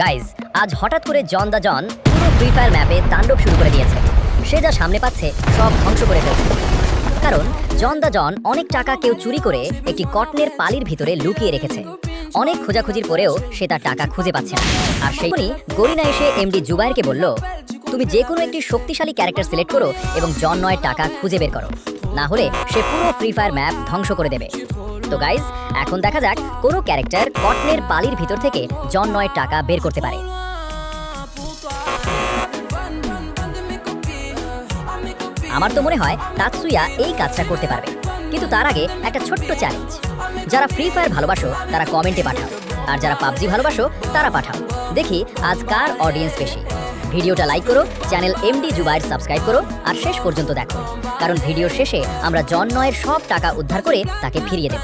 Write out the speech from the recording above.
Guys, আজ হঠাৎ করে জন দ্য জন পুরো ফ্রি ফায়ার ম্যাপে তাণ্ডব শুরু করে দিয়েছে। সে যা সামনে পাচ্ছে সব ধ্বংস করে ফেলছে। কারণ জন দ্য জন অনেক টাকা কেউ চুরি করে একটি কটনের পালির ভিতরে লুকিয়ে রেখেছে। অনেক খোঁজাখুঁজির পরেও সে তার টাকা খুঁজে পাচ্ছে না। আর সেইখানেই গরিনা এসে এমডি জুবায়েরকে বলল, তুমি যে কোনো একটি শক্তিশালী ক্যারেক্টার সিলেক্ট করো এবং জন ৯ টাকা খুঁজে বের করো, না হলে সে পুরো ফ্রি ফায়ার ম্যাপ ধ্বংস করে দেবে। তো গাইজ, এখন দেখা যাক কোনো ক্যারেক্টার কটনের পালির ভিতর থেকে জন ৯ টাকা বের করতে পারে। আমার তো মনে হয় তাতসুয়া এই কাজটা করতে পারবে। কিন্তু তার আগে একটা ছোট্ট চ্যালেঞ্জ। যারা ফ্রি ফায়ার ভালোবাসো তারা কমেন্টে পাঠাও, আর যারা পাবজি ভালোবাসো তারা পাঠাও। দেখি আজ কার অডিয়েন্স বেশি। ভিডিওটা লাইক করো, চ্যানেল এমডি জুবায়ের সাবস্ক্রাইব করো, আর শেষ পর্যন্ত দেখো, কারণ ভিডিওর শেষে আমরা জন ৯ এর সব টাকা উদ্ধার করে তাকে ফিরিয়ে দেব।